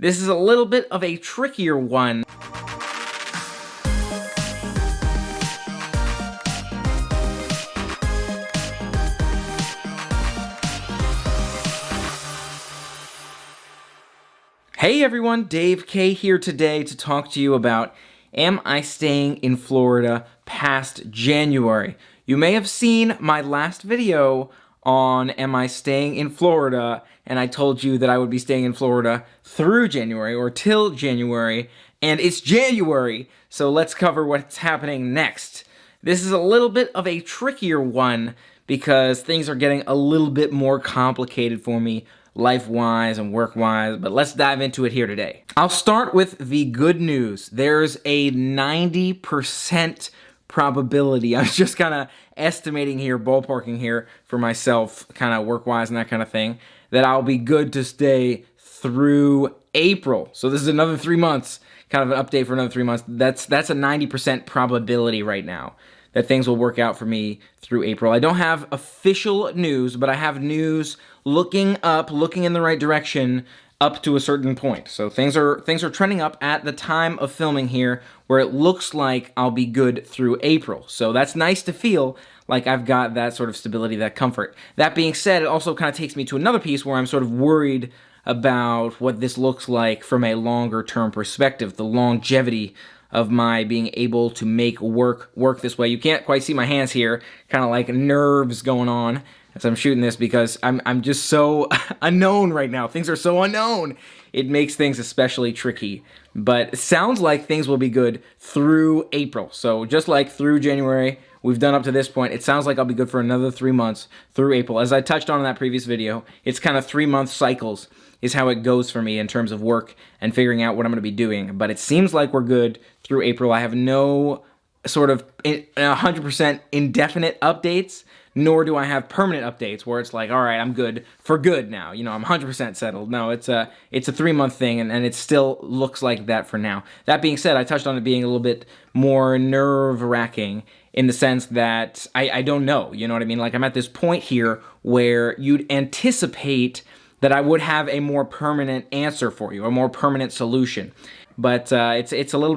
This is a little bit of a trickier one. Hey everyone, Dave K here today to talk to you about am I staying in Florida past January? You may have seen my last video on am I staying in Florida, and I told you that I would be staying in Florida through January or till January, and it's January, so let's cover what's happening next. This is a little bit of a trickier one because things are getting a little bit more complicated for me life-wise and work-wise, but let's dive into it here today. I'll start with the good news. There's a 90% probability, I'm just kind of estimating here, ballparking here for myself, kind of work-wise and that kind of thing, that I'll be good to stay through April. So this is another 3 months, kind of an update for another 3 months. That's a 90% probability right now that things will work out for me through April. I don't have official news, but I have news looking in the right direction up to a certain point. So things are trending up at the time of filming here, where it looks like I'll be good through April. So that's nice to feel like I've got that sort of stability, that comfort. That being said, it also kind of takes me to another piece where I'm sort of worried about what this looks like from a longer term perspective, the longevity of my being able to make work this way. You can't quite see my hands here, kind of like nerves going on as I'm shooting this because I'm just so unknown right now. Things are so unknown. It makes things especially tricky. But it sounds like things will be good through April. So just like through January, we've done up to this point, it sounds like I'll be good for another 3 months through April. As I touched on in that previous video, it's kind of 3-month cycles is how it goes for me in terms of work and figuring out what I'm going to be doing. But it seems like we're good through April. I have no sort of 100% indefinite updates, nor do I have permanent updates where it's like, all right, I'm good for good now. You know, I'm 100% settled. No, it's a 3-month thing, and it still looks like that for now. That being said, I touched on it being a little bit more nerve-wracking in the sense that I don't know, you know what I mean? Like, I'm at this point here where you'd anticipate that I would have a more permanent answer for you, a more permanent solution. But it's a little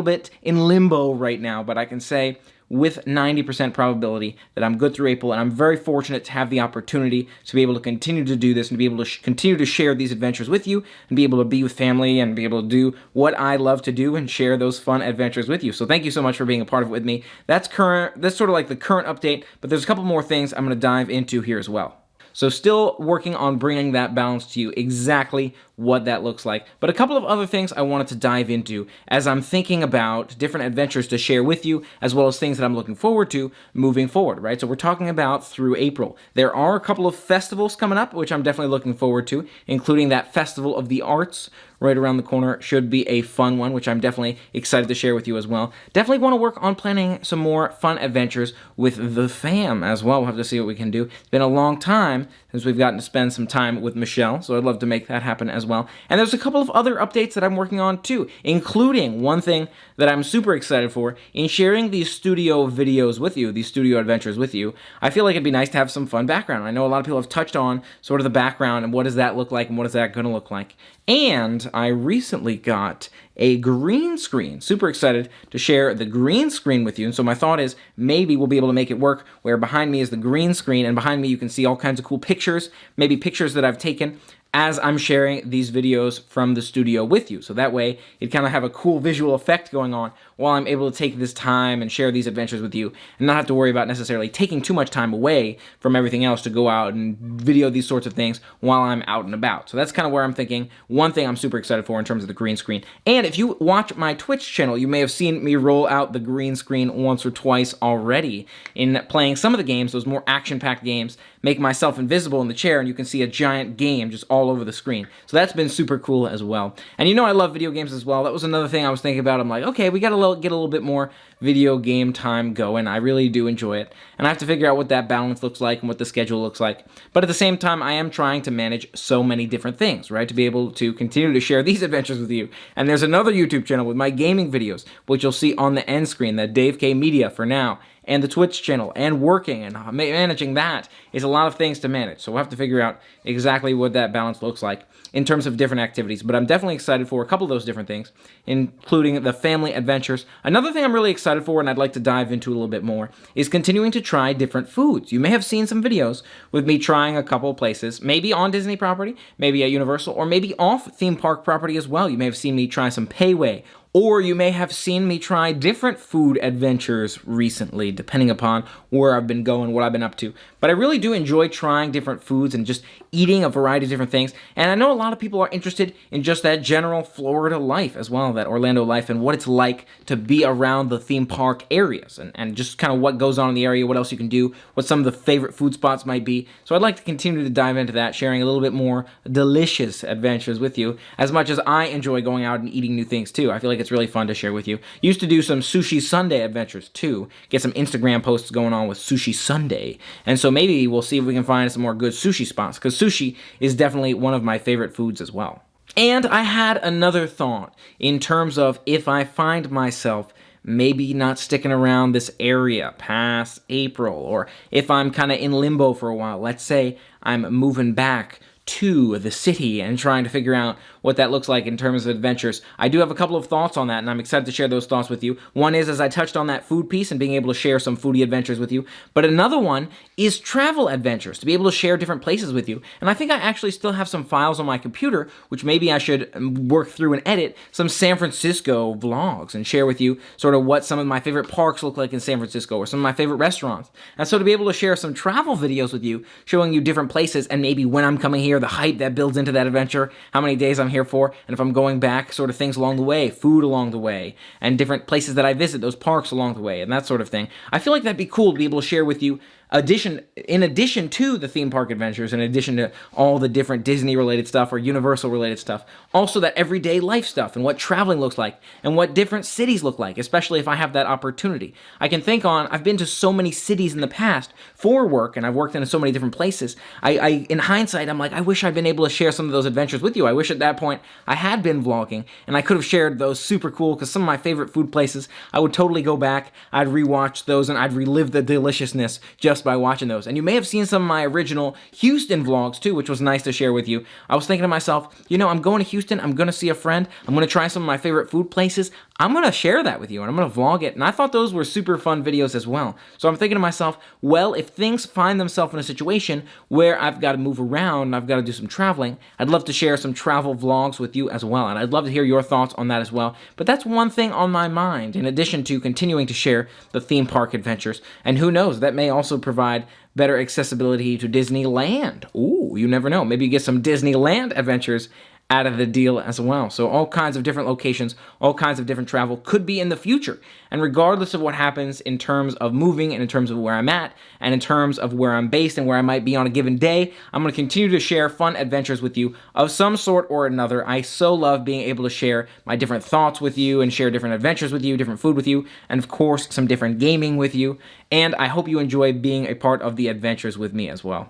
bit in limbo right now. But I can say with 90% probability that I'm good through April, and I'm very fortunate to have the opportunity to be able to continue to do this and be able to continue to share these adventures with you and be able to be with family and be able to do what I love to do and share those fun adventures with you. So thank you so much for being a part of it with me. That's sort of like the current update, but there's a couple more things I'm going to dive into here as well. So still working on bringing that balance to you, exactly what that looks like. But a couple of other things I wanted to dive into as I'm thinking about different adventures to share with you, as well as things that I'm looking forward to moving forward, right? So we're talking about through April. There are a couple of festivals coming up, which I'm definitely looking forward to, including that Festival of the Arts right around the corner. Should be a fun one, which I'm definitely excited to share with you as well. Definitely want to work on planning some more fun adventures with the fam as well. We'll have to see what we can do. It's been a long time since we've gotten to spend some time with Michelle, so I'd love to make that happen as well. And there's a couple of other updates that I'm working on too, including one thing that I'm super excited for in sharing these studio videos with you, these studio adventures with you. I feel like it'd be nice to have some fun background. I know a lot of people have touched on sort of the background and what does that look like and what is that going to look like. And I recently got a green screen. Super excited to share the green screen with you. And so my thought is maybe we'll be able to make it work where behind me is the green screen and behind me you can see all kinds of cool pictures, maybe pictures that I've taken as I'm sharing these videos from the studio with you. So that way, it kind of have a cool visual effect going on while I'm able to take this time and share these adventures with you and not have to worry about necessarily taking too much time away from everything else to go out and video these sorts of things while I'm out and about. So that's kind of where I'm thinking. One thing I'm super excited for in terms of the green screen. And if you watch my Twitch channel, you may have seen me roll out the green screen once or twice already in playing some of the games, those more action-packed games, make myself invisible in the chair and you can see a giant game just all over the screen. So that's been super cool as well. And you know I love video games as well. That was another thing I was thinking about. I'm like, okay, we got to get a little bit more video game time going. I really do enjoy it. And I have to figure out what that balance looks like and what the schedule looks like. But at the same time, I am trying to manage so many different things, right? To be able to continue to share these adventures with you. And there's another YouTube channel with my gaming videos, which you'll see on the end screen, that Dave K Media for now. and the Twitch channel, and working, and managing that is a lot of things to manage. So we'll have to figure out exactly what that balance looks like in terms of different activities. But I'm definitely excited for a couple of those different things, including the family adventures. Another thing I'm really excited for, and I'd like to dive into a little bit more, is continuing to try different foods. You may have seen some videos with me trying a couple of places, maybe on Disney property, maybe at Universal, or maybe off theme park property as well. You may have seen me try some Payway, or you may have seen me try different food adventures recently, depending upon where I've been going, what I've been up to. But I really do enjoy trying different foods and just eating a variety of different things. And I know a lot of people are interested in just that general Florida life as well, that Orlando life, and what it's like to be around the theme park areas, and just kind of what goes on in the area, what else you can do, what some of the favorite food spots might be. So I'd like to continue to dive into that, sharing a little bit more delicious adventures with you, as much as I enjoy going out and eating new things too. I feel like it's really fun to share with you. Used to do some Sushi Sunday adventures too. Get some Instagram posts going on with Sushi Sunday. And so maybe we'll see if we can find some more good sushi spots, because sushi is definitely one of my favorite foods as well. And I had another thought in terms of if I find myself maybe not sticking around this area past April, or if I'm kind of in limbo for a while. Let's say I'm moving back to the city and trying to figure out what that looks like in terms of adventures. I do have a couple of thoughts on that, and I'm excited to share those thoughts with you. One is, as I touched on that food piece and being able to share some foodie adventures with you, but another one is travel adventures, to be able to share different places with you. And I think I actually still have some files on my computer, which maybe I should work through and edit some San Francisco vlogs and share with you sort of what some of my favorite parks look like in San Francisco, or some of my favorite restaurants. And so to be able to share some travel videos with you, showing you different places, and maybe when I'm coming here, the hype that builds into that adventure, how many days I'm here for, and if I'm going back, sort of things along the way, food along the way, and different places that I visit, those parks along the way, and that sort of thing. I feel like that'd be cool to be able to share with you in addition to the theme park adventures, in addition to all the different Disney-related stuff or Universal-related stuff, also that everyday life stuff and what traveling looks like and what different cities look like, especially if I have that opportunity. I can think on, I've been to so many cities in the past for work, and I've worked in so many different places. In hindsight, I'm like, I wish I'd been able to share some of those adventures with you. I wish at that point I had been vlogging, and I could have shared those super cool, because some of my favorite food places, I would totally go back, I'd rewatch those, and I'd relive the deliciousness just by watching those. And you may have seen some of my original Houston vlogs too, which was nice to share with you. I was thinking to myself, you know, I'm going to Houston, I'm going to see a friend, I'm going to try some of my favorite food places, I'm going to share that with you, and I'm going to vlog it. And I thought those were super fun videos as well. So I'm thinking to myself, well, if things find themselves in a situation where I've got to move around and I've got to do some traveling, I'd love to share some travel vlogs with you as well. And I'd love to hear your thoughts on that as well. But that's one thing on my mind, in addition to continuing to share the theme park adventures. And who knows, that may also provide better accessibility to Disneyland. Ooh, you never know. Maybe you get some Disneyland adventures out of the deal as well. So all kinds of different locations, all kinds of different travel could be in the future. And regardless of what happens in terms of moving, and in terms of where I'm at, and in terms of where I'm based and where I might be on a given day, I'm going to continue to share fun adventures with you of some sort or another. I so love being able to share my different thoughts with you, and share different adventures with you, different food with you, and of course some different gaming with you. And I hope you enjoy being a part of the adventures with me as well.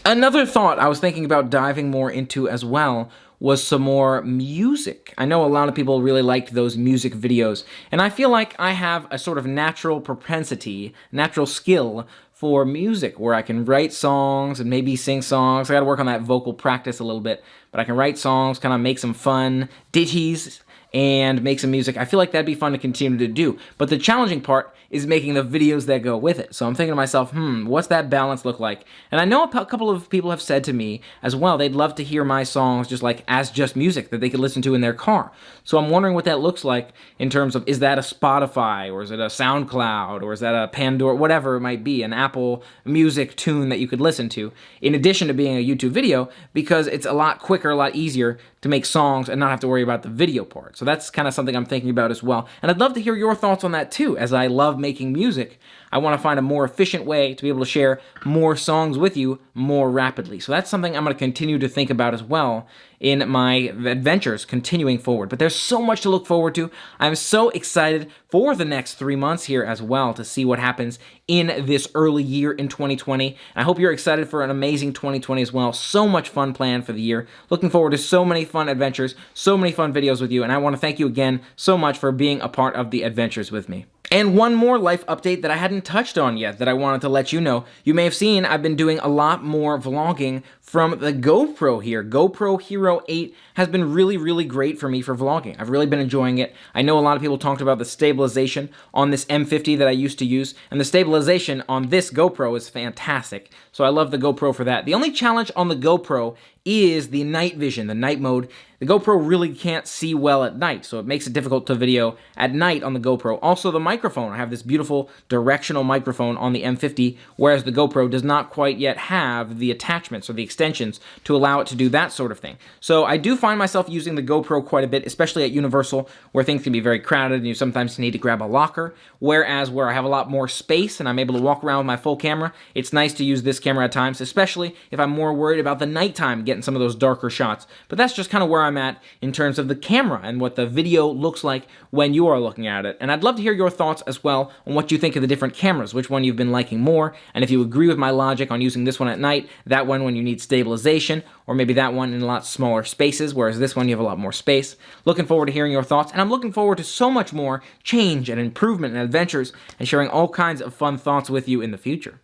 Another thought I was thinking about diving more into as well was some more music. I know a lot of people really liked those music videos, and I feel like I have a sort of natural propensity, natural skill for music, where I can write songs and maybe sing songs. I gotta work on that vocal practice a little bit, but I can write songs, kind of make some fun ditties, and make some music. I feel like that'd be fun to continue to do. But the challenging part is making the videos that go with it. So I'm thinking to myself, what's that balance look like? And I know a couple of people have said to me as well, they'd love to hear my songs as just music that they could listen to in their car. So I'm wondering what that looks like in terms of, is that a Spotify, or is it a SoundCloud, or is that a Pandora, whatever it might be, an Apple Music tune that you could listen to, in addition to being a YouTube video, because it's a lot quicker, a lot easier to make songs and not have to worry about the video part. So that's kind of something I'm thinking about as well. And I'd love to hear your thoughts on that too. As I love making music, I want to find a more efficient way to be able to share more songs with you more rapidly. So that's something I'm going to continue to think about as well in my adventures continuing forward. But there's so much to look forward to. I'm so excited for the next 3 months here as well to see what happens in this early year in 2020. I hope you're excited for an amazing 2020 as well. So much fun planned for the year. Looking forward to so many fun adventures, so many fun videos with you, and I want to thank you again so much for being a part of the adventures with me. And one more life update that I hadn't touched on yet that I wanted to let you know. You may have seen I've been doing a lot more vlogging from the GoPro here. GoPro Hero 8 has been really great for me for vlogging. I've really been enjoying it. I know a lot of people talked about the stabilization on this M50 that I used to use, and the stabilization on this GoPro is fantastic. So I love the GoPro for that. The only challenge on the GoPro is the night vision, the night mode. The GoPro really can't see well at night, so it makes it difficult to video at night on the GoPro. Also, the microphone. I have this beautiful directional microphone on the M50, whereas the GoPro does not quite yet have the attachments or the extensions to allow it to do that sort of thing. So I do find myself using the GoPro quite a bit, especially at Universal, where things can be very crowded and you sometimes need to grab a locker, whereas where I have a lot more space and I'm able to walk around with my full camera, it's nice to use this camera at times, especially if I'm more worried about the nighttime, getting some of those darker shots. But that's just kind of where I'm at in terms of the camera and what the video looks like when you are looking at it. And I'd love to hear your thoughts as well on what you think of the different cameras, which one you've been liking more, and if you agree with my logic on using this one at night, that one when you need stabilization, or maybe that one in a lot smaller spaces, whereas this one you have a lot more space. Looking forward to hearing your thoughts, and I'm looking forward to so much more change and improvement and adventures and sharing all kinds of fun thoughts with you in the future.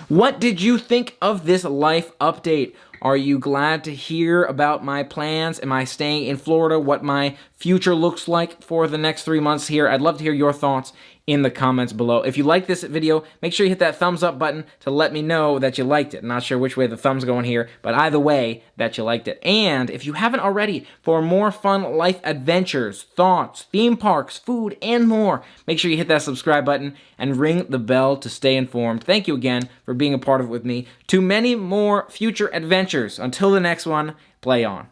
What did you think of this life update? Are you glad to hear about my plans? Am I staying in Florida? What my future looks like for the next 3 months here? I'd love to hear your thoughts in the comments below. If you like this video, make sure you hit that thumbs up button to let me know that you liked it. I'm not sure which way the thumb's going here, but either way, that you liked it. And if you haven't already, for more fun life adventures, thoughts, theme parks, food, and more, make sure you hit that subscribe button and ring the bell to stay informed. Thank you again for being a part of it with me. To many more future adventures. Until the next one, play on.